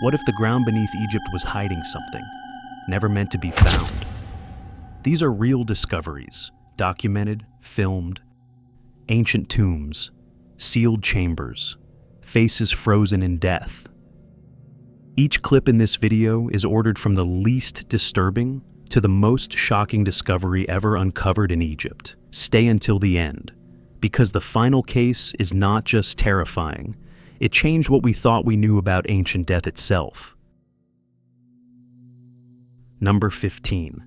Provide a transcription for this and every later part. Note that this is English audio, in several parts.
What if the ground beneath Egypt was hiding something, never meant to be found? These are real discoveries, documented, filmed, ancient tombs, sealed chambers, faces frozen in death. Each clip in this video is ordered from the least disturbing to the most shocking discovery ever uncovered in Egypt. Stay until the end, because the final case is not just terrifying, it changed what we thought we knew about ancient death itself. Number 15.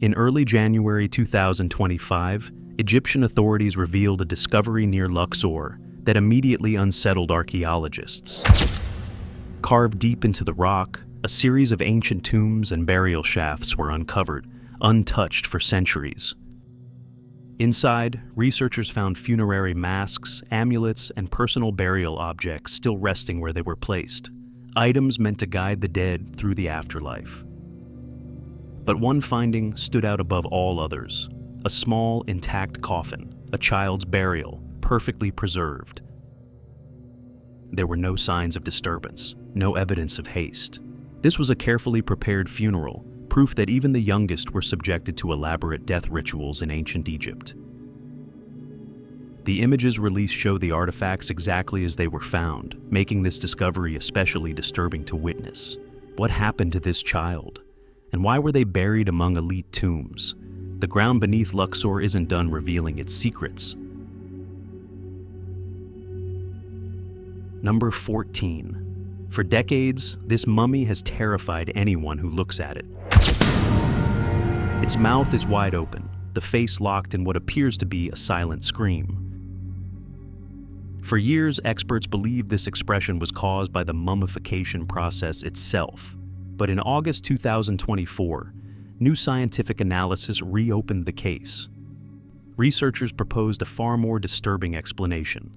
In early January 2025, Egyptian authorities revealed a discovery near Luxor that immediately unsettled archaeologists. Carved deep into the rock, a series of ancient tombs and burial shafts were uncovered, untouched for centuries. Inside, researchers found funerary masks, amulets, and personal burial objects still resting where they were placed, items meant to guide the dead through the afterlife. But one finding stood out above all others: a small, intact coffin, a child's burial, perfectly preserved. There were no signs of disturbance, no evidence of haste. This was a carefully prepared funeral, proof that even the youngest were subjected to elaborate death rituals in ancient Egypt. The images released show the artifacts exactly as they were found, making this discovery especially disturbing to witness. What happened to this child? And why were they buried among elite tombs? The ground beneath Luxor isn't done revealing its secrets. Number 14. For decades, this mummy has terrified anyone who looks at it. Its mouth is wide open, the face locked in what appears to be a silent scream. For years, experts believed this expression was caused by the mummification process itself. But in August 2024, new scientific analysis reopened the case. Researchers proposed a far more disturbing explanation: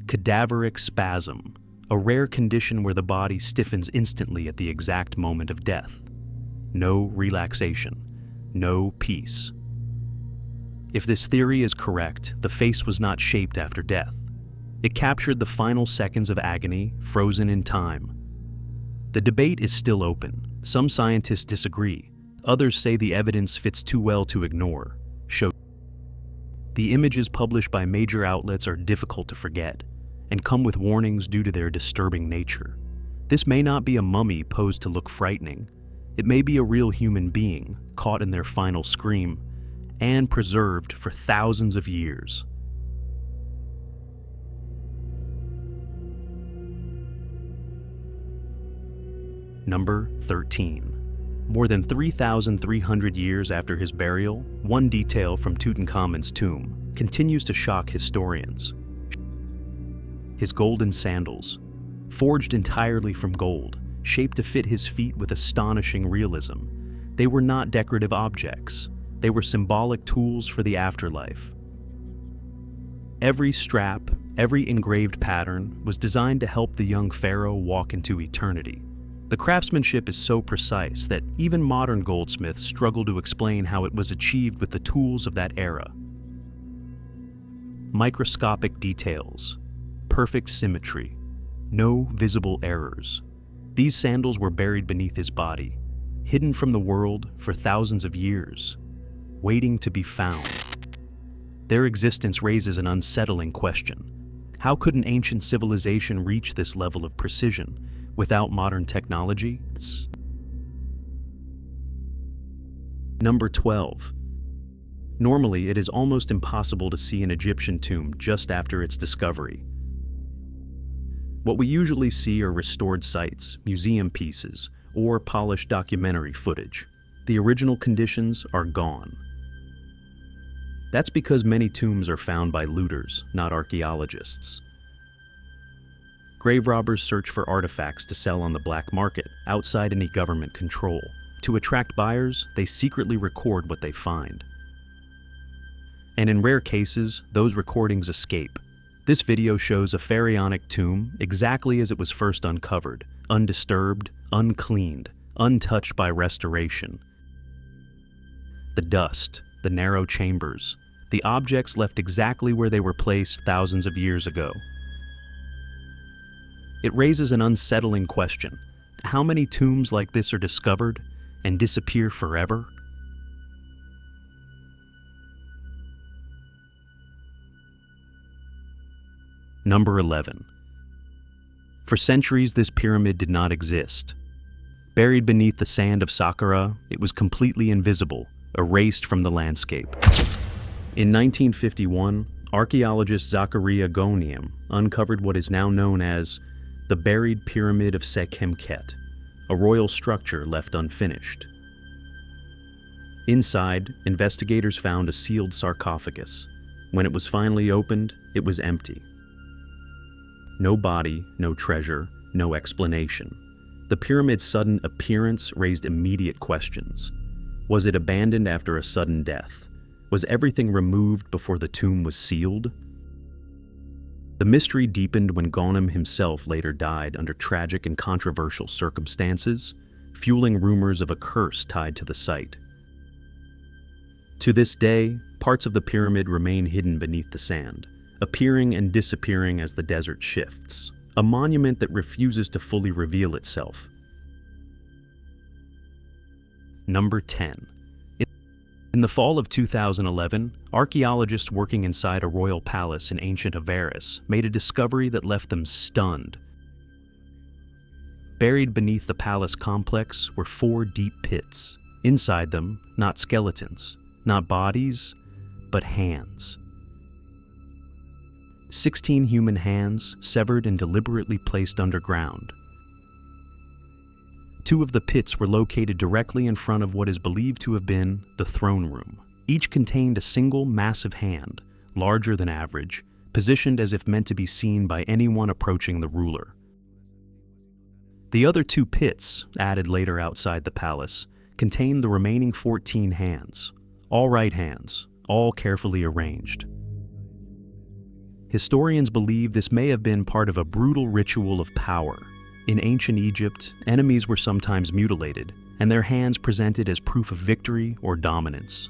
cadaveric spasm, a rare condition where the body stiffens instantly at the exact moment of death. No relaxation, no peace. If this theory is correct, the face was not shaped after death. It captured the final seconds of agony, frozen in time. The debate is still open. Some scientists disagree. Others say the evidence fits too well to ignore. The images published by major outlets are difficult to forget and come with warnings due to their disturbing nature. This may not be a mummy posed to look frightening. It may be a real human being caught in their final scream and preserved for thousands of years. Number 13. More than 3,300 years after his burial, one detail from Tutankhamun's tomb continues to shock historians. His golden sandals, forged entirely from gold, shaped to fit his feet with astonishing realism. They were not decorative objects. They were symbolic tools for the afterlife. Every strap, every engraved pattern was designed to help the young pharaoh walk into eternity. The craftsmanship is so precise that even modern goldsmiths struggle to explain how it was achieved with the tools of that era. Microscopic details, perfect symmetry, no visible errors. These sandals were buried beneath his body, hidden from the world for thousands of years, waiting to be found. Their existence raises an unsettling question. How could an ancient civilization reach this level of precision without modern technology? Number 12. Normally, it is almost impossible to see an Egyptian tomb just after its discovery. What we usually see are restored sites, museum pieces, or polished documentary footage. The original conditions are gone. That's because many tombs are found by looters, not archaeologists. Grave robbers search for artifacts to sell on the black market, outside any government control. To attract buyers, they secretly record what they find. And in rare cases, those recordings escape. This video shows a pharaonic tomb exactly as it was first uncovered, undisturbed, uncleaned, untouched by restoration. The dust, the narrow chambers, the objects left exactly where they were placed thousands of years ago. It raises an unsettling question. how many tombs like this are discovered and disappear forever? Number 11. For centuries, this pyramid did not exist. Buried beneath the sand of Saqqara, it was completely invisible, erased from the landscape. In 1951, archaeologist Zachariah Goniam uncovered what is now known as the Buried Pyramid of Sekhemkhet, a royal structure left unfinished. Inside, investigators found a sealed sarcophagus. When it was finally opened, it was empty. No body, no treasure, no explanation. The pyramid's sudden appearance raised immediate questions. Was it abandoned after a sudden death? Was everything removed before the tomb was sealed? The mystery deepened when Ghanem himself later died under tragic and controversial circumstances, fueling rumors of a curse tied to the site. To this day, parts of the pyramid remain hidden beneath the sand, appearing and disappearing as the desert shifts, a monument that refuses to fully reveal itself. Number 10. In the fall of 2011, archaeologists working inside a royal palace in ancient Avaris made a discovery that left them stunned. Buried beneath the palace complex were 4 deep pits. Inside them, not skeletons, not bodies, but hands. 16 human hands, severed and deliberately placed underground. 2 of the pits were located directly in front of what is believed to have been the throne room. Each contained a single massive hand, larger than average, positioned as if meant to be seen by anyone approaching the ruler. The other 2 pits, added later outside the palace, contained the remaining 14 hands, all right hands, all carefully arranged. Historians believe this may have been part of a brutal ritual of power. In ancient Egypt, enemies were sometimes mutilated, and their hands presented as proof of victory or dominance.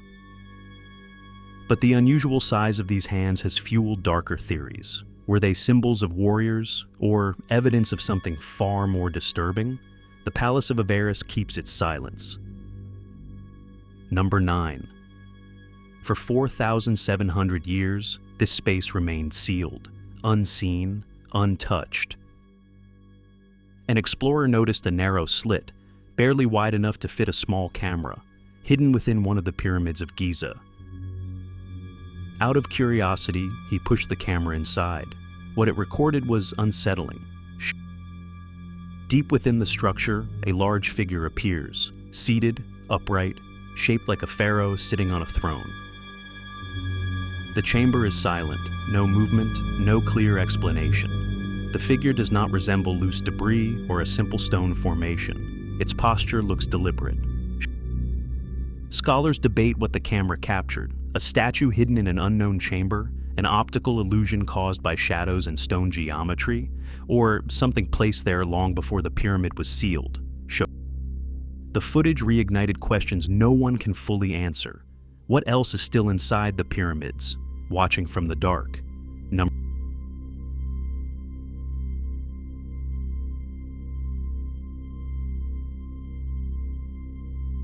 But the unusual size of these hands has fueled darker theories. Were they symbols of warriors, or evidence of something far more disturbing? The Palace of Avaris keeps its silence. Number 9. For 4,700 years, this space remained sealed, unseen, untouched. An explorer noticed a narrow slit, barely wide enough to fit a small camera, hidden within one of the pyramids of Giza. Out of curiosity, he pushed the camera inside. What it recorded was unsettling. Deep within the structure, a large figure appears, seated, upright, shaped like a pharaoh sitting on a throne. The chamber is silent, no movement, no clear explanation. The figure does not resemble loose debris or a simple stone formation. Its posture looks deliberate. Scholars debate what the camera captured: a statue hidden in an unknown chamber, an optical illusion caused by shadows and stone geometry, or something placed there long before the pyramid was sealed. The footage reignited questions no one can fully answer. What else is still inside the pyramids, watching from the dark?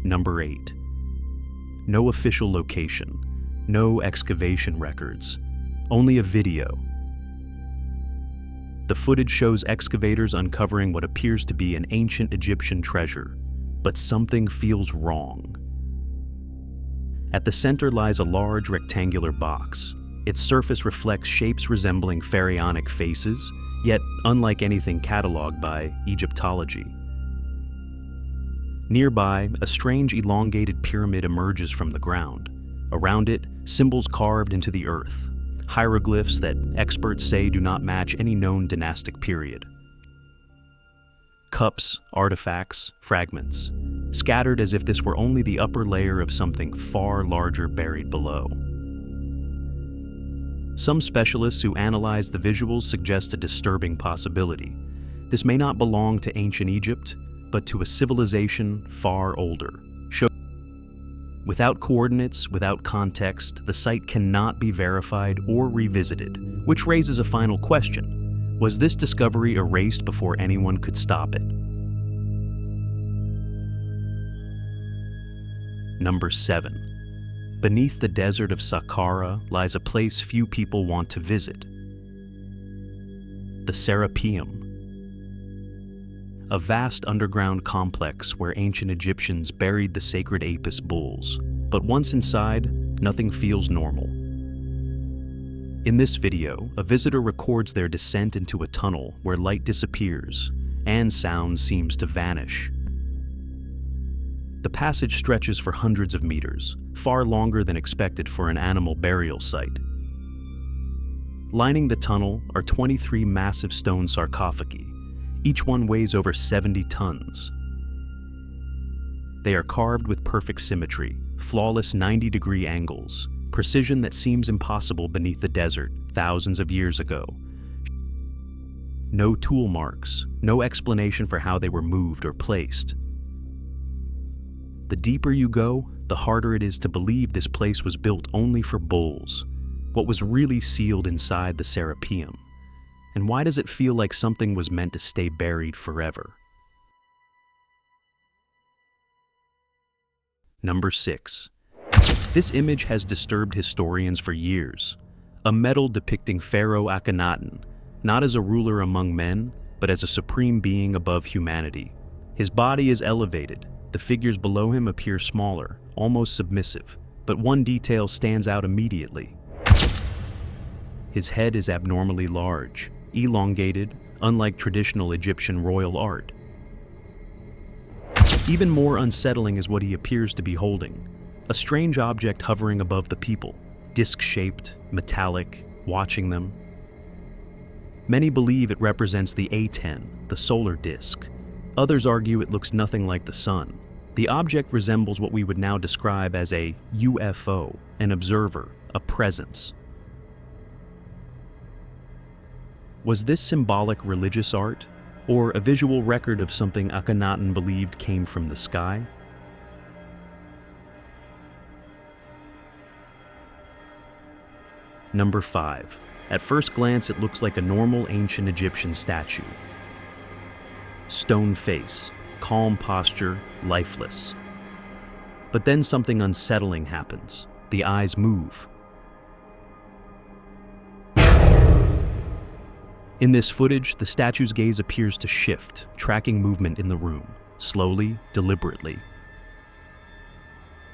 Number 8. No official location, no excavation records, only a video. The footage shows excavators uncovering what appears to be an ancient Egyptian treasure, but something feels wrong. At the center lies a large rectangular box. Its surface reflects shapes resembling pharaonic faces, yet unlike anything cataloged by Egyptology. Nearby, a strange elongated pyramid emerges from the ground. Around it, symbols carved into the earth, hieroglyphs that experts say do not match any known dynastic period. Cups, artifacts, fragments, scattered as if this were only the upper layer of something far larger buried below. Some specialists who analyze the visuals suggest a disturbing possibility. This may not belong to ancient Egypt, but to a civilization far older. Without coordinates, without context, the site cannot be verified or revisited, which raises a final question. Was this discovery erased before anyone could stop it? Number 7. Beneath the desert of Saqqara lies a place few people want to visit. The Serapeum. A vast underground complex where ancient Egyptians buried the sacred Apis bulls. But once inside, nothing feels normal. In this video, a visitor records their descent into a tunnel where light disappears and sound seems to vanish. The passage stretches for hundreds of meters, far longer than expected for an animal burial site. Lining the tunnel are 23 massive stone sarcophagi. Each one weighs over 70 tons. They are carved with perfect symmetry, flawless 90-degree angles, precision that seems impossible beneath the desert thousands of years ago. No tool marks, no explanation for how they were moved or placed. The deeper you go, the harder it is to believe this place was built only for bulls. What was really sealed inside the Serapeum? And why does it feel like something was meant to stay buried forever? Number 6. This image has disturbed historians for years. A medal depicting Pharaoh Akhenaten, not as a ruler among men, but as a supreme being above humanity. His body is elevated. The figures below him appear smaller, almost submissive, but one detail stands out immediately. His head is abnormally large, elongated, unlike traditional Egyptian royal art. Even more unsettling is what he appears to be holding. A strange object hovering above the people, disc-shaped, metallic, watching them. Many believe it represents the A10, the solar disk. Others argue it looks nothing like the sun. The object resembles what we would now describe as a UFO, an observer, a presence. Was this symbolic religious art, or a visual record of something Akhenaten believed came from the sky? Number 5. At first glance, it looks like a normal ancient Egyptian statue. Stone face, calm posture, lifeless. But then something unsettling happens. The eyes move. In this footage, the statue's gaze appears to shift, tracking movement in the room, slowly, deliberately.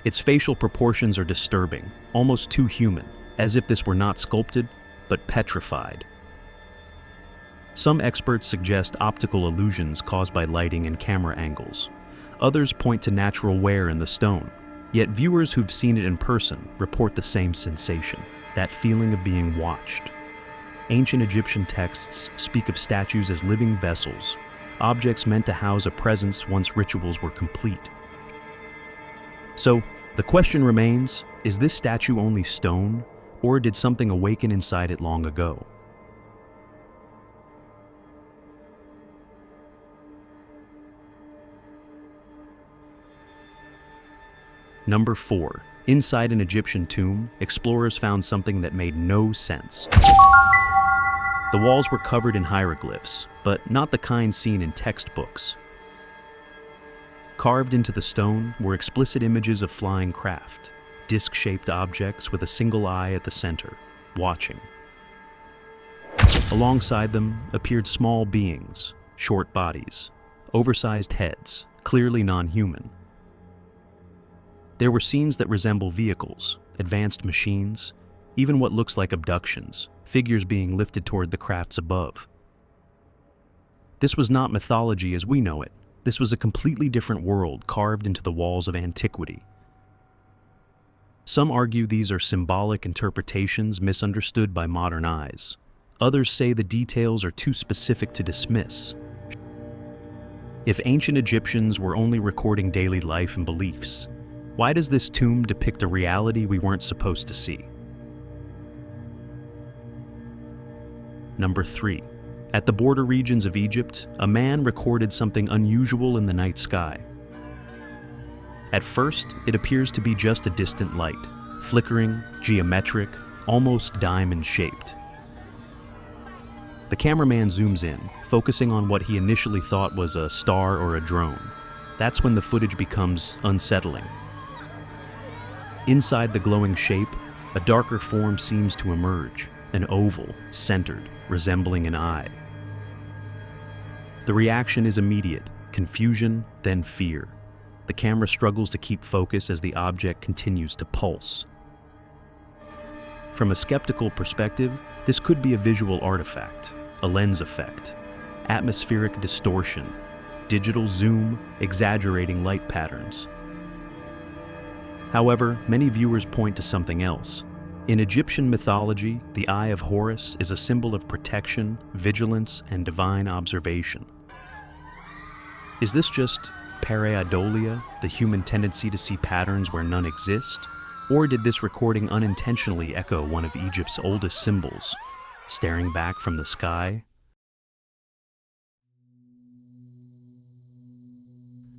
Its facial proportions are disturbing, almost too human, as if this were not sculpted, but petrified. Some experts suggest optical illusions caused by lighting and camera angles. Others point to natural wear in the stone. Yet viewers who've seen it in person report the same sensation, that feeling of being watched. Ancient Egyptian texts speak of statues as living vessels, objects meant to house a presence once rituals were complete. So, the question remains, is this statue only stone, or did something awaken inside it long ago? Number 4. Inside an Egyptian tomb, explorers found something that made no sense. The walls were covered in hieroglyphs, but not the kind seen in textbooks. Carved into the stone were explicit images of flying craft, disc-shaped objects with a single eye at the center, watching. Alongside them appeared small beings, short bodies, oversized heads, clearly non-human. There were scenes that resemble vehicles, advanced machines, even what looks like abductions, figures being lifted toward the crafts above. This was not mythology as we know it. This was a completely different world carved into the walls of antiquity. Some argue these are symbolic interpretations misunderstood by modern eyes. Others say the details are too specific to dismiss. If ancient Egyptians were only recording daily life and beliefs, why does this tomb depict a reality we weren't supposed to see? Number 3. At the border regions of Egypt, a man recorded something unusual in the night sky. At first, it appears to be just a distant light, flickering, geometric, almost diamond-shaped. The cameraman zooms in, focusing on what he initially thought was a star or a drone. That's when the footage becomes unsettling. Inside the glowing shape, a darker form seems to emerge, an oval, centered, resembling an eye. The reaction is immediate, confusion, then fear. The camera struggles to keep focus as the object continues to pulse. From a skeptical perspective, this could be a visual artifact, a lens effect, atmospheric distortion, digital zoom, exaggerating light patterns. However, many viewers point to something else. In Egyptian mythology, the Eye of Horus is a symbol of protection, vigilance, and divine observation. Is this just pareidolia, the human tendency to see patterns where none exist? Or did this recording unintentionally echo one of Egypt's oldest symbols, staring back from the sky?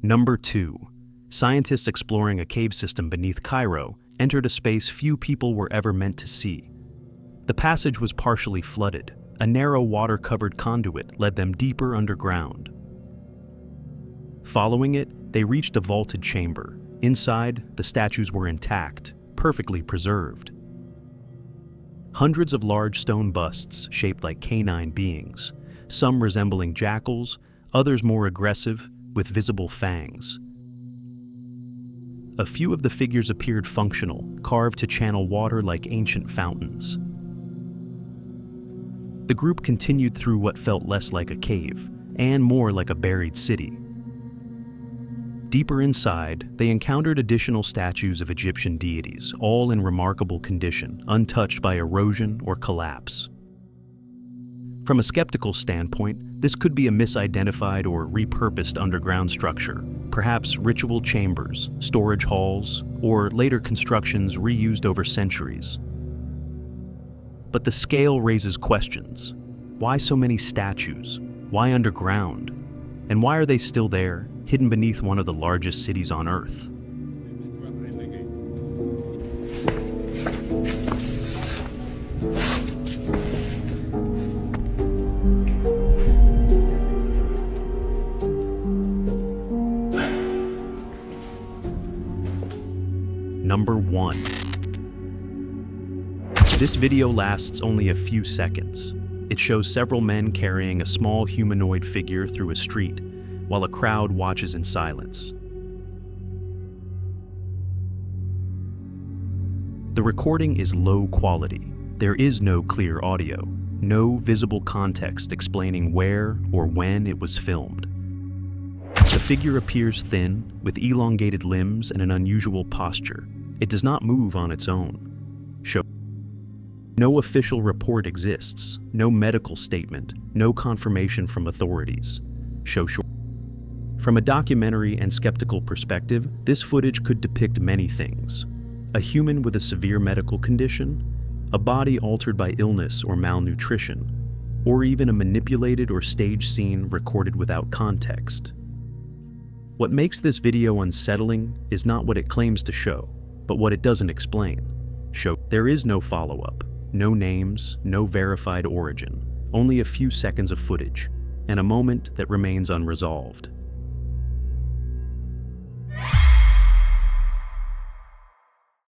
Number 2. Scientists exploring a cave system beneath Cairo entered a space few people were ever meant to see. The passage was partially flooded. A narrow water-covered conduit led them deeper underground. Following it, they reached a vaulted chamber. Inside, the statues were intact, perfectly preserved. Hundreds of large stone busts shaped like canine beings, some resembling jackals, others more aggressive, with visible fangs. A few of the figures appeared functional, carved to channel water like ancient fountains. The group continued through what felt less like a cave, and more like a buried city. Deeper inside, they encountered additional statues of Egyptian deities, all in remarkable condition, untouched by erosion or collapse. From a skeptical standpoint, this could be a misidentified or repurposed underground structure, perhaps ritual chambers, storage halls, or later constructions reused over centuries. But the scale raises questions. Why so many statues? Why underground? And why are they still there, hidden beneath one of the largest cities on Earth? Number 1. This video lasts only a few seconds. It shows several men carrying a small humanoid figure through a street, while a crowd watches in silence. The recording is low quality. There is no clear audio, no visible context explaining where or when it was filmed. The figure appears thin, with elongated limbs and an unusual posture. It does not move on its own. No official report exists, no medical statement, no confirmation from authorities. From a documentary and skeptical perspective, this footage could depict many things. A human with a severe medical condition, a body altered by illness or malnutrition, or even a manipulated or staged scene recorded without context. What makes this video unsettling is not what it claims to show, but what it doesn't explain. There is no follow-up, no names, no verified origin, only a few seconds of footage, and a moment that remains unresolved.